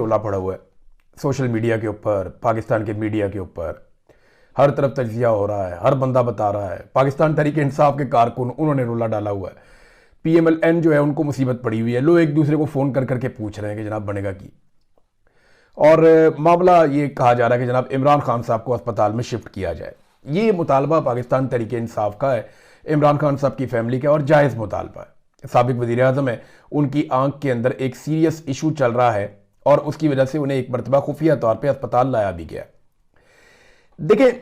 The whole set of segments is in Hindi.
रोला पड़ा हुआ है सोशल मीडिया के ऊपर, पाकिस्तान के मीडिया के ऊपर, हर तरफ तजिया हो रहा है, हर बंदा बता रहा है। पाकिस्तान तहरीक इंसाफ के कारकुन उन्होंने रोला डाला हुआ है, PMLN जो है उनको मुसीबत पड़ी हुई है, लोग एक दूसरे को फ़ोन कर करके पूछ रहे हैं कि जनाब बनेगा की। और मामला ये कहा जा रहा है कि जनाब इमरान खान साहब को अस्पताल में शिफ्ट किया जाए। ये मुतालबा पाकिस्तान तहरीक इंसाफ का है, इमरान खान साहब की फैमिली का, और जायज़ मुतालबा है। साबिक वज़ीर आज़म है, उनकी आंख के अंदर एक सीरियस इशू चल रहा है और उसकी वजह से उन्हें एक मरतबा खुफिया तौर पर अस्पताल लाया भी गया। देखें,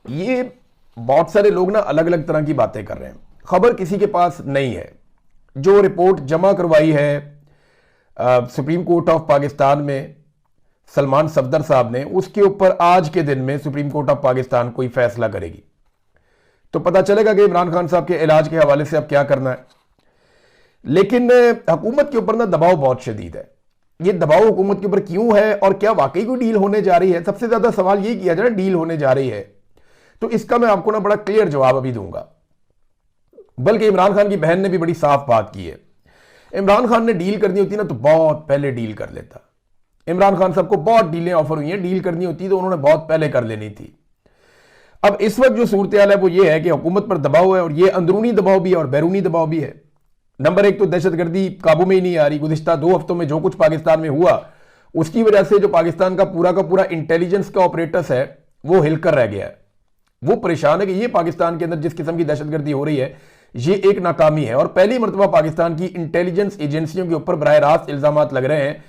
ये बहुत सारे लोग ना अलग अलग तरह की बातें कर रहे हैं, खबर किसी के पास नहीं है। जो रिपोर्ट जमा करवाई है सुप्रीम कोर्ट ऑफ पाकिस्तान में सलमान सफदर साहब ने, उसके ऊपर आज के दिन में सुप्रीम कोर्ट ऑफ पाकिस्तान कोई फैसला करेगी तो पता चलेगा कि इमरान खान साहब के इलाज के हवाले से अब क्या करना है। लेकिन हुकूमत के ऊपर ना दबाव बहुत शदीद है। ये दबाव हुकूमत के ऊपर क्यों है और क्या वाकई कोई डील होने जा रही है? सबसे ज्यादा सवाल ये किया जाए डील होने जा रही है, तो इसका मैं आपको ना बड़ा क्लियर जवाब अभी दूंगा। बल्कि इमरान खान की बहन ने भी बड़ी साफ बात की है। इमरान खान ने डील करनी होती ना तो बहुत पहले डील कर लेता। इमरान खान साहब को बहुत डीलें ऑफर हुई हैं, डील करनी होती तो उन्होंने बहुत पहले कर लेनी थी। अब इस वक्त जो सूरत हाल है वो ये है कि हुकूमत पर दबाव है, और ये अंदरूनी दबाव भी है और बैरूनी दबाव भी है। नंबर एक तो दहशतगर्दी काबू में ही नहीं आ रही। गुज़िश्ता 2 हफ्तों में जो कुछ पाकिस्तान में हुआ उसकी वजह से जो पाकिस्तान का पूरा इंटेलिजेंस का ऑपरेटस है वो हिलकर रह गया है। वो परेशान है कि ये पाकिस्तान के अंदर जिस किस्म की दहशतगर्दी हो रही है ये एक नाकामी है, और पहली मरतबा पाकिस्तान की इंटेलिजेंस एजेंसियों के ऊपर बराह रास्त इल्जामात लग रहे हैं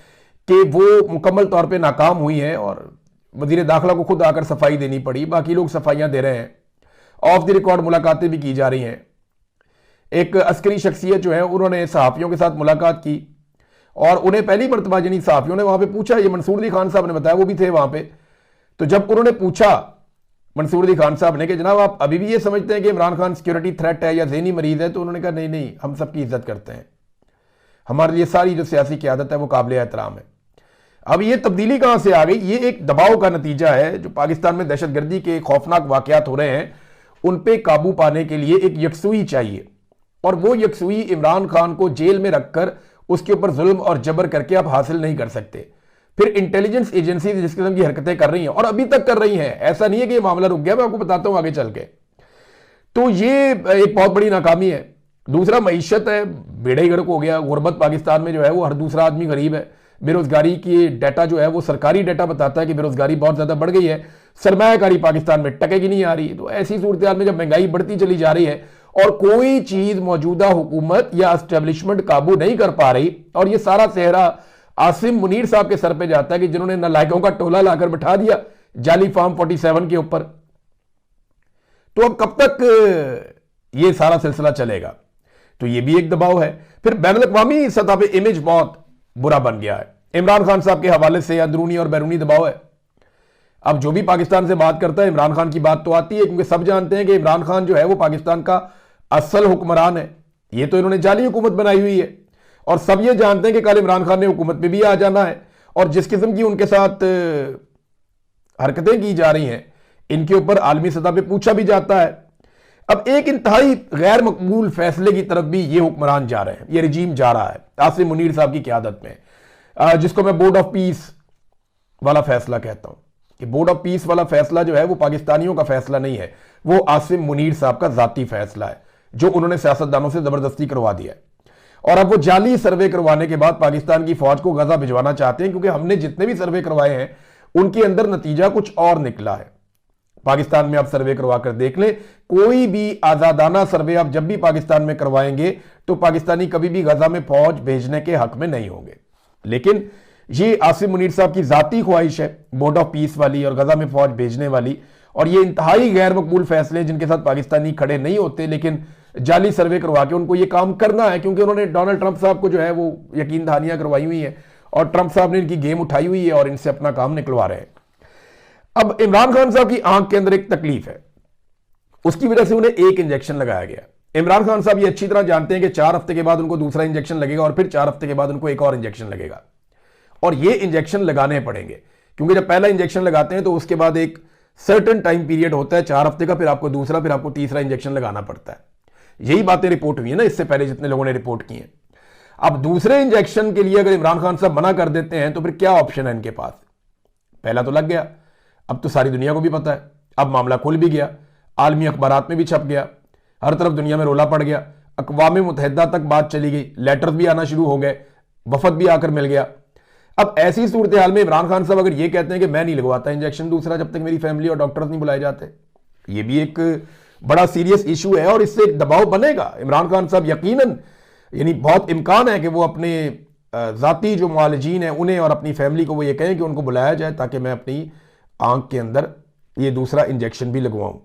कि वो मुकम्मल तौर पर नाकाम हुई हैं, और वजीर दाखिला को खुद आकर सफाई देनी पड़ी, बाकी लोग सफाइयां दे रहे हैं, ऑफ द रिकॉर्ड मुलाकातें भी की जा रही हैं। एक अस्करी शख्सियत जो है उन्होंने सहाफ़ियों के साथ मुलाकात की और उन्हें पहली मरतबा जिन सहाफ़ियों ने वहां पे पूछा, ये मंसूर अली खान साहब ने बताया, वो भी थे वहां पे, तो जब उन्होंने पूछा मंसूर अली खान साहब ने कि जनाब आप अभी भी ये समझते हैं कि इमरान खान सिक्योरिटी थ्रेट है या ज़हनी मरीज है, तो उन्होंने कहा नहीं नहीं, हम सबकी इज्जत करते हैं, हमारे लिए सारी जो सियासी क़यादत है वो काबिल एहतराम है। अब ये तब्दीली कहां से आ गई? ये एक दबाव का नतीजा है। जो पाकिस्तान में दहशतगर्दी के खौफनाक वाकयात हो रहे हैं उन पे काबू पाने के लिए एक यकसुई चाहिए, और वो यकसुई इमरान खान को जेल में रखकर उसके ऊपर जुल्म और जबर करके आप हासिल नहीं कर सकते। फिर इंटेलिजेंस एजेंसी जिस किस्म की हरकतें कर रही हैं और अभी तक कर रही हैं, ऐसा नहीं है कि ये मामला रुक गया, मैं आपको बताता हूं आगे चल के, तो ये एक बहुत बड़ी नाकामी है। दूसरा, मईशत है, बेड़ा ही गर्क हो गया। गुरबत पाकिस्तान में जो है वो हर दूसरा आदमी गरीब है। बेरोजगारी की डाटा जो है वो सरकारी डाटा बताता है कि बेरोजगारी बहुत ज्यादा बढ़ गई है, सरमायाकारी पाकिस्तान में टकेगी नहीं आ रही। तो ऐसी सूरत हाल में जब महंगाई बढ़ती चली जा रही है और कोई चीज मौजूदा हुकूमत या एस्टेब्लिशमेंट काबू नहीं कर पा रही, और ये सारा सेहरा आसिम मुनीर साहब के सर पे जाता है कि जिन्होंने नालायकों का टोला लाकर बिठा दिया जाली फार्म 47 के ऊपर, तो अब कब तक ये सारा सिलसिला चलेगा? तो ये भी एक दबाव है। फिर बैनुल-अक़वामी सतह पे इमेज बहुत बुरा बन गया है। इमरान खान साहब के हवाले से अंदरूनी और बैरूनी दबाव है। अब जो भी पाकिस्तान से बात करता है इमरान खान की बात तो आती है, क्योंकि सब जानते हैं कि इमरान खान जो है वो पाकिस्तान का असल हुक्मरान है। ये तो इन्होंने जाली हुकूमत बनाई हुई है, और सब ये जानते हैं कि कल इमरान खान ने हुकूमत पे भी आ जाना है, और जिस किस्म की उनके साथ हरकतें की जा रही हैं इनके ऊपर आलमी सतह पे पूछा भी जाता है। अब एक इंतहाई गैर मकबूल फैसले की तरफ भी ये हुक्मरान जा रहे हैं, ये रजीम जा रहा है आसिम मुनीर साहब की क़यादत में, जिसको मैं बोर्ड ऑफ पीस वाला फैसला कहता हूं। कि बोर्ड ऑफ पीस वाला फैसला जो है वो पाकिस्तानियों का फैसला नहीं है, वो आसिम मुनीर साहब का जाती फैसला है जो उन्होंने सियासतदानों से जबरदस्ती करवा दिया है। और अब वो जाली सर्वे करवाने के बाद पाकिस्तान की फौज को गजा भिजवाना चाहते हैं, क्योंकि हमने जितने भी सर्वे करवाए हैं उनके अंदर नतीजा कुछ और निकला है। पाकिस्तान में आप सर्वे करवा कर देख लें, कोई भी आजादाना सर्वे आप जब भी पाकिस्तान में करवाएंगे तो पाकिस्तानी कभी भी गजा में फौज भेजने के हक में नहीं होंगे। लेकिन ये आसिम मुनीर साहब की जाती ख्वाहिश है बोर्ड ऑफ पीस वाली और गजा में फौज भेजने वाली, और ये इंतहाई गैर मकबूल फैसले जिनके साथ पाकिस्तानी खड़े नहीं होते, लेकिन जाली सर्वे करवा के उनको ये काम करना है, क्योंकि उन्होंने डोनाल्ड ट्रंप साहब को जो है वो यकीन दहानियां करवाई हुई है और ट्रंप साहब ने इनकी गेम उठाई हुई है और इनसे अपना काम निकलवा रहे हैं। अब इमरान खान साहब की आंख के अंदर एक तकलीफ है, उसकी वजह से उन्हें एक इंजेक्शन लगाया गया। इमरान खान साहब ये अच्छी तरह जानते हैं कि 4 हफ्ते के बाद उनको दूसरा इंजेक्शन लगेगा और फिर 4 हफ्ते के बाद उनको एक और इंजेक्शन लगेगा, और ये इंजेक्शन लगाने पड़ेंगे, क्योंकि जब पहला इंजेक्शन लगाते हैं तो उसके बाद एक सर्टेन टाइम पीरियड होता है 4 हफ्ते का, फिर आपको दूसरा, फिर आपको तीसरा इंजेक्शन लगाना पड़ता है। यही बातें रिपोर्ट हुई है ना इससे पहले जितने लोगों ने रिपोर्ट की हैं। अब दूसरे इंजेक्शन के लिए अगर इमरान खान साहब मना कर देते हैं तो फिर क्या ऑप्शन है इनके पास? पहला तो लग गया, अब तो सारी दुनिया को भी पता है, अब मामला खुल भी गया, आलमी अखबारात में भी छप गया, हर तरफ दुनिया में रोला पड़ गया, अक़वाम मुत्तहिदा तक बात चली गई, लेटर्स भी आना शुरू हो गए, वफद भी आकर मिल गया। अब ऐसी सूरत हाल में इमरान खान साहब अगर ये कहते हैं कि मैं नहीं लगवाता इंजेक्शन दूसरा जब तक मेरी फैमिली और डॉक्टर्स नहीं बुलाए जाते, ये भी एक बड़ा सीरियस इशू है और इससे दबाव बनेगा। इमरान खान साहब यकीनन, यानी बहुत इम्कान है कि वो अपने ज़ाती जो मुआलजीन हैं उन्हें और अपनी फैमिली को वो ये कहें कि उनको बुलाया जाए ताकि मैं अपनी आंख के अंदर ये दूसरा इंजेक्शन भी लगवाऊं।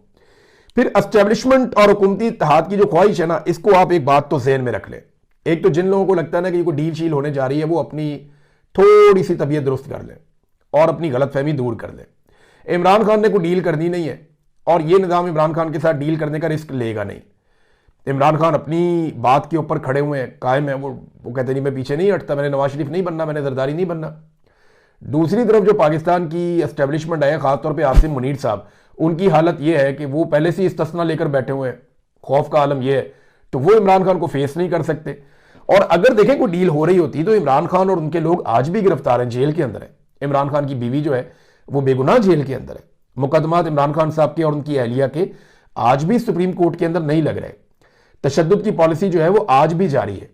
फिर एस्टेब्लिशमेंट और हुकूमती इत्तेहाद की जो ख्वाहिश है ना, इसको आप एक बात तो ज़हन में रख लें। एक तो जिन लोगों को लगता है ना कि ये कोई डील शील होने जा रही है, वो अपनी थोड़ी सी तबीयत दुरुस्त कर लें और अपनी गलतफहमी दूर कर लें। इमरान खान ने कोई डील करनी नहीं है और ये निज़ाम इमरान खान के साथ डील करने का रिस्क लेगा नहीं। इमरान खान अपनी बात के ऊपर खड़े हुए हैं, कायम है। वो कहते नहीं मैं पीछे नहीं हटता, मैंने नवाज शरीफ नहीं बनना, मैंने जरदारी नहीं बनना। दूसरी तरफ जो पाकिस्तान की एस्टेब्लिशमेंट है, खासतौर पे आसिम मुनीर साहब, उनकी हालत ये है कि वो पहले से इस्तिस्ना लेकर बैठे हुए हैं, खौफ का आलम ये है, तो वो इमरान खान को फेस नहीं कर सकते। और अगर देखें कोई डील हो रही होती तो इमरान खान और उनके लोग आज भी गिरफ्तार हैं, जेल के अंदर है। इमरान खान की बीवी जो है वो बेगुनाह जेल के अंदर है। मुकदमात इमरान खान साहब के और उनकी अहलिया के आज भी सुप्रीम कोर्ट के अंदर नहीं लग रहे। तशद्दुद की पॉलिसी जो है वो आज भी जारी है।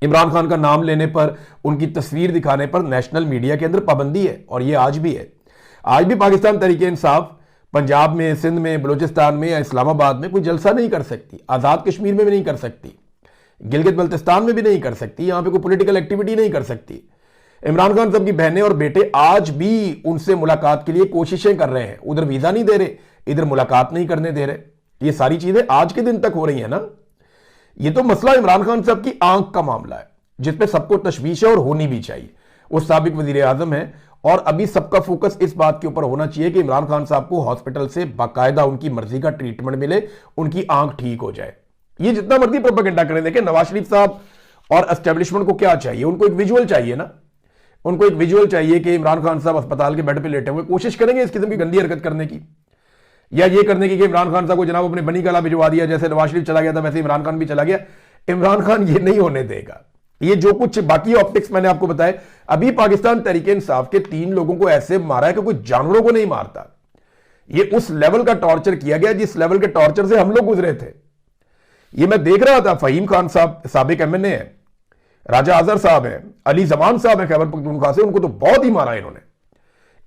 इमरान खान का नाम लेने पर, उनकी तस्वीर दिखाने पर नेशनल मीडिया के अंदर पाबंदी है और ये आज भी है। आज भी पाकिस्तान तहरीक इंसाफ पंजाब में, सिंध में, बलूचिस्तान में या इस्लामाबाद में कोई जलसा नहीं कर सकती, आज़ाद कश्मीर में भी नहीं कर सकती, गिलगित बल्तिस्तान में भी नहीं कर सकती, यहां पे कोई पॉलिटिकल एक्टिविटी नहीं कर सकती। इमरान खान साहब की बहनें और बेटे आज भी उनसे मुलाकात के लिए कोशिशें कर रहे हैं, उधर वीजा नहीं दे रहे, इधर मुलाकात नहीं करने दे रहे। ये सारी चीजें आज के दिन तक हो रही है ना। ये तो मसला इमरान खान साहब की आंख का मामला है जिसपे सबको तशवीश है और होनी भी चाहिए। वो साबिक वजीर आजम है और अभी सबका फोकस इस बात के ऊपर होना चाहिए कि इमरान खान साहब को हॉस्पिटल से बाकायदा उनकी मर्जी का ट्रीटमेंट मिले, उनकी आंख ठीक हो जाए। ये जितना मर्जी प्रोपेगेंडा करें, देखें नवाज शरीफ साहब और एस्टेब्लिशमेंट को क्या चाहिए, उनको एक विजुअल चाहिए ना, उनको एक विजुअल चाहिए कि इमरान खान साहब अस्पताल के बेड पे लेटे हुए। कोशिश करेंगे इस किस्म की गंदी हरकत करने की या ये करने की कि इमरान खान साहब को जनाब अपने बनी कला भिजवा दिया, जैसे नवाज शरीफ चला गया था वैसे इमरान खान भी चला गया। इमरान खान ये नहीं होने देगा। ये जो कुछ बाकी ऑप्टिक्स मैंने आपको बताए, अभी पाकिस्तान तहरीक इंसाफ के 3 लोगों को ऐसे मारा है कि कोई जानवरों को नहीं मारता। ये उस लेवल का टॉर्चर किया गया जिस लेवल के टॉर्चर से हम लोग गुजरे थे। ये मैं देख रहा था, फहीम खान साहब साबिक एमएनए है, राजा आजर साहब हैं, अली जमान साहब हैं खैबर पख्तूनख्वा से, उनको तो बहुत ही मारा इन्होंने।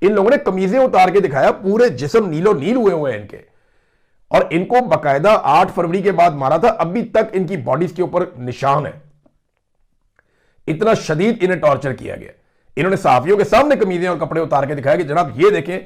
इन लोगों ने कमीजें उतार के दिखाया, पूरे जिस्म नीलो नील हुए हुए हैं इनके, और इनको बाकायदा 8 फरवरी के बाद मारा था। अभी तक इनकी बॉडीज के ऊपर निशान है, इतना शदीद इन्हें टॉर्चर किया गया। इन्होंने सहाफियों के सामने कमीजें और कपड़े उतार के दिखाया कि जनाब ये देखें